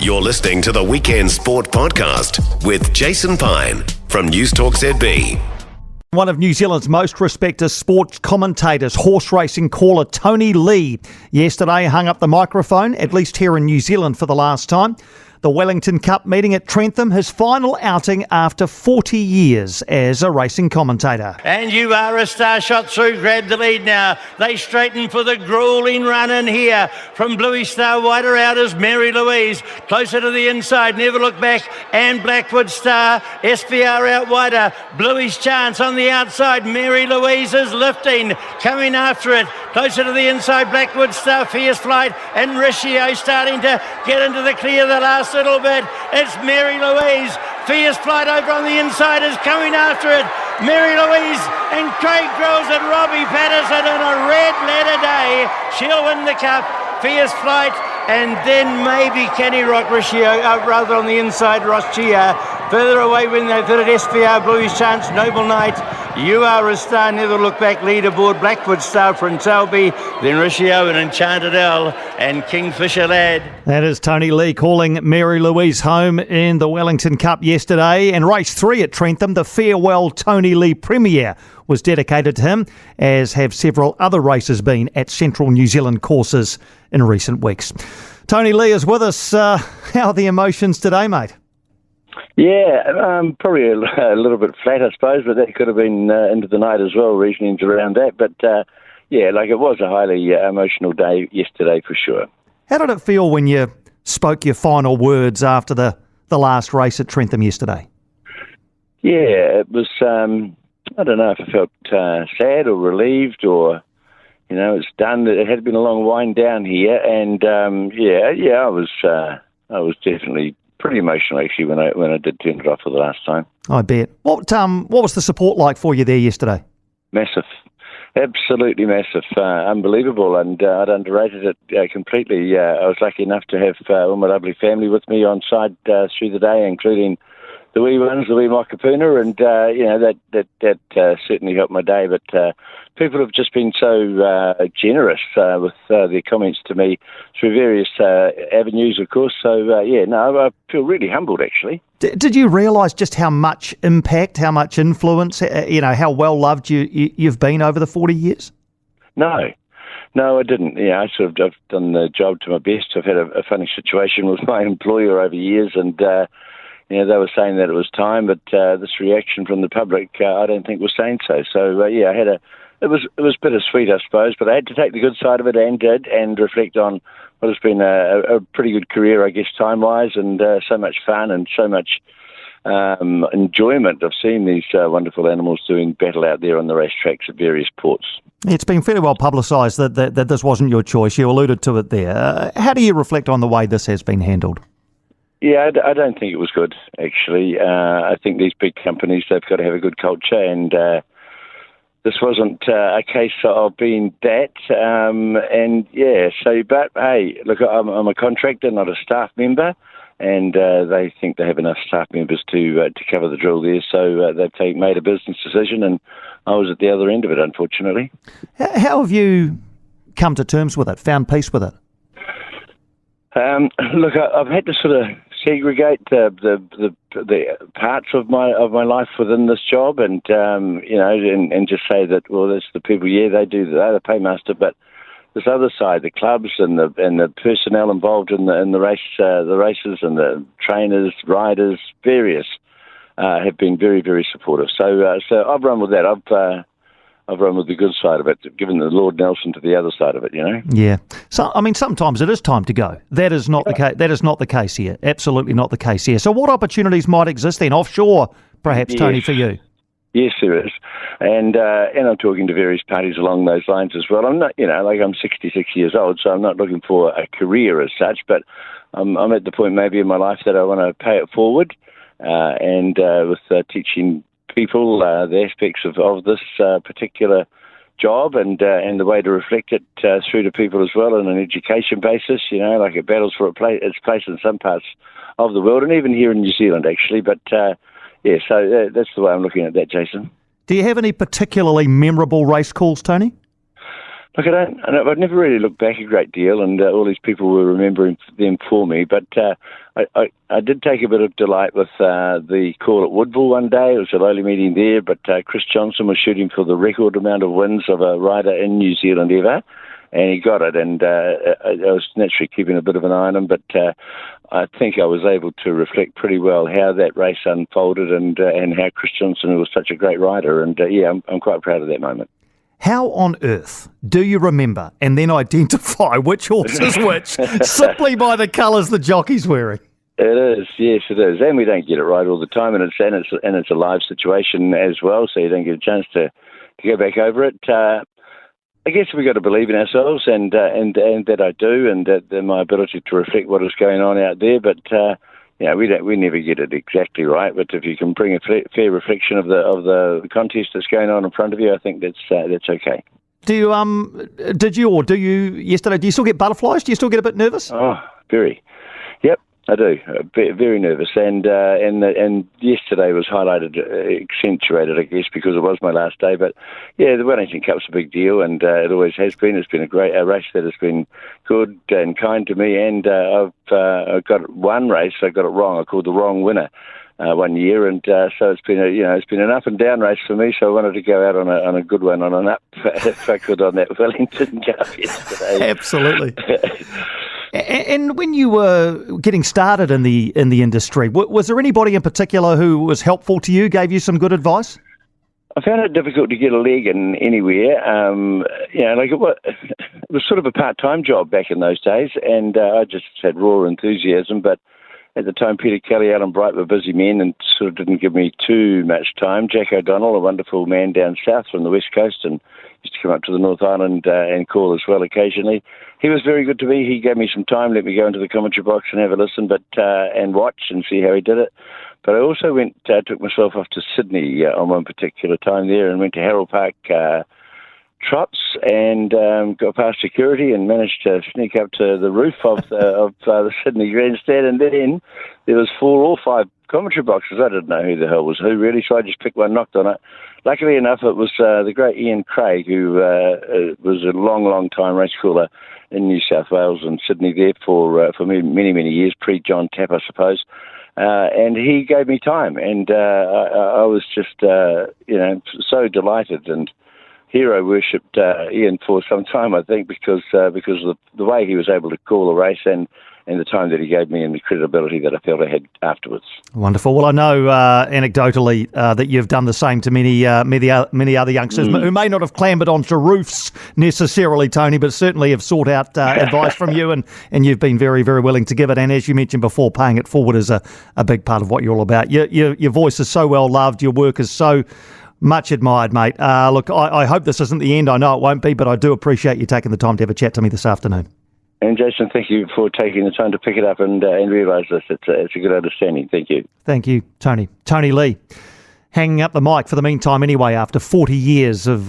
You're listening to the Weekend Sport Podcast with Jason Pine from News Talk ZB. One of New Zealand's most respected sports commentators, horse racing caller Tony Lee, yesterday hung up the microphone, at least here in New Zealand for the last time. The Wellington Cup meeting at Trentham, his final outing after 40 years as a racing commentator. And You Are a Star shot through, grabbed the lead now. They straighten for the grueling run in here. From Bluey Star, wider out is Mary Louise. Closer to the inside, Never Look Back and Blackwood Star. SVR out wider. Bluey's Chance on the outside. Mary Louise is lifting, coming after it. Closer to the inside, Blackwood Star, Fierce Flight, and Riccio starting to get into the clear the last little bit. It's Mary Louise. Fierce Flight over on the inside is coming after it. Mary Louise and Craig Grills and Robbie Patterson in a red letter day. She'll win the cup. Fierce Flight, and then maybe Kenny Rock Riccio, rather on the inside, Ross Chia. Further away when they did it, SVR, Bluey's Chance, Noble Knight, You Are a Star, Never Look Back, leaderboard, Blackwood Star, Prince Albie, then Riccio and Enchanted L and Kingfisher Lad. That is Tony Lee calling Mary Louise home in the Wellington Cup yesterday. And race 3 at Trentham, the farewell Tony Lee premiere, was dedicated to him, as have several other races been at Central New Zealand courses in recent weeks. Tony Lee is with us. How are the emotions today, mate? Yeah, probably a little bit flat, I suppose, but that could have been into the night as well, reasonings around that. But yeah, like it was a highly emotional day yesterday for sure. How did it feel when you spoke your final words after the last race at Trentham yesterday? Yeah, it was, I don't know if I felt sad or relieved or, you know, it's done. It had been a long wind down here, and I was definitely pretty emotional actually when I did turn it off for the last time. I bet. What was the support like for you there yesterday? Massive, absolutely massive, unbelievable, and I'd underrated it completely. I was lucky enough to have all my lovely family with me on side through the day, including the wee ones, the wee Makapuna, and that certainly helped my day. But people have just been so generous with their comments to me through various avenues, of course. So I feel really humbled actually. Did you realise just how much impact, how much influence, how well loved you've been over the 40 years? No, I didn't. Yeah, I've done the job to my best. I've had a funny situation with my employer over years, and they were saying that it was time, but this reaction from the public, I don't think was saying so. So I had it was bittersweet, I suppose, but I had to take the good side of it and reflect on what has been a pretty good career, I guess, time-wise, and so much fun and so much enjoyment of seeing these wonderful animals doing battle out there on the racetracks at various ports. It's been fairly well publicised that this wasn't your choice. You alluded to it there. How do you reflect on the way this has been handled? Yeah, I don't think it was good, actually. I think these big companies, they've got to have a good culture, and this wasn't a case of being that. But hey, look, I'm a contractor, not a staff member, and they think they have enough staff members to cover the drill there, so they've made a business decision, and I was at the other end of it, unfortunately. How have you come to terms with it, found peace with it? Look, I've had to sort of segregate the parts of my life within this job, and and just say that, well, there's the people, they're the paymaster, but this other side, the clubs and the personnel involved in the races and the trainers, riders, various have been very, very supportive. So I've run with that. I've run with the good side of it, given the Lord Nelson to the other side of it, Yeah. So, I mean, sometimes it is time to go. That is not the case. That is not the case here. Absolutely not the case here. So what opportunities might exist then offshore, perhaps, yes, Tony, for you? Yes, there is. And I'm talking to various parties along those lines as well. I'm not, I'm 66 years old, so I'm not looking for a career as such, but I'm at the point maybe in my life that I want to pay it forward with teaching people the aspects of this particular job and the way to reflect it through to people as well on an education basis, like it battles for its place in some parts of the world and even here in New Zealand actually. But so that's the way I'm looking at that, Jason. Do you have any particularly memorable race calls, Tony? Look, I've never really looked back a great deal, and all these people were remembering them for me. But I did take a bit of delight with the call at Woodville one day. It was a lowly meeting there, but Chris Johnson was shooting for the record amount of wins of a rider in New Zealand ever, and he got it. And I was naturally keeping a bit of an eye on him, but I think I was able to reflect pretty well how that race unfolded and how Chris Johnson was such a great rider. And I'm quite proud of that moment. How on earth do you remember and then identify which horse is which simply by the colours the jockey's wearing? It is, yes, it is. And we don't get it right all the time, and it's a live situation as well, so you don't get a chance to go back over it. I guess we've got to believe in ourselves, and that I do, and that my ability to reflect what is going on out there, but we never get it exactly right, but if you can bring a fair reflection of the contest that's going on in front of you, I think that's okay. Do you still get butterflies? Do you still get a bit nervous? Oh, very. Yep, I do. Very nervous, and yesterday was accentuated, I guess, because it was my last day. But yeah, the Wellington Cup's a big deal, and it always has been. It's been a race that has been good and kind to me, and I've got one race I got it wrong. I called the wrong winner 1 year, and so it's been an up and down race for me. So I wanted to go out on a good one, on an up if I could, on that Wellington Cup yesterday. Absolutely. And when you were getting started in the industry, was there anybody in particular who was helpful to you, gave you some good advice? I found it difficult to get a leg in anywhere. It was sort of a part-time job back in those days, and I just had raw enthusiasm. But at the time, Peter Kelly, Alan Bright were busy men and sort of didn't give me too much time. Jack O'Donnell, a wonderful man down south from the West Coast, and used to come up to the North Island and call as well occasionally. He was very good to me. He gave me some time, let me go into the commentary box and have a listen, and watch and see how he did it. But I also took myself off to Sydney on one particular time there, and went to Harold Park trots, and got past security and managed to sneak up to the roof of the Sydney grandstand. And then there was 4 or 5 commentary boxes. I didn't know who the hell was who, really, so I just picked one, knocked on it. Luckily enough, it was the great Ian Craig, who was a long time race caller in New South Wales and Sydney there for many years, pre-John Tapp, I suppose. And he gave me time, and I was just so delighted and hero worshipped Ian for some time, I think, because of the way he was able to call a race and the time that he gave me and the credibility that I felt I had afterwards. Wonderful. Well, I know anecdotally that you've done the same to many other youngsters who may not have clambered onto roofs necessarily, Tony, but certainly have sought out advice from you, and you've been very, very willing to give it. And as you mentioned before, paying it forward is a big part of what you're all about. Your voice is so well loved. Your work is so much admired, mate. Look, I hope this isn't the end. I know it won't be, but I do appreciate you taking the time to have a chat to me this afternoon. And Jason, thank you for taking the time to pick it up and realise this. It's a good understanding. Thank you. Thank you, Tony. Tony Lee, hanging up the mic for the meantime anyway, after 40 years of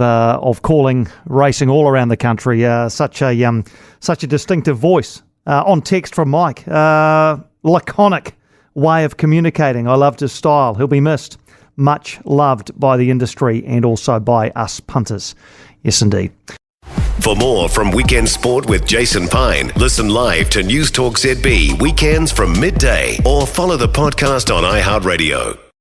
calling racing all around the country. Such a distinctive voice. On text from Mike, laconic way of communicating. I loved his style. He'll be missed. Much loved by the industry and also by us punters. Yes, indeed. For more from Weekend Sport with Jason Pine, listen live to News Talk ZB weekends from midday or follow the podcast on iHeartRadio.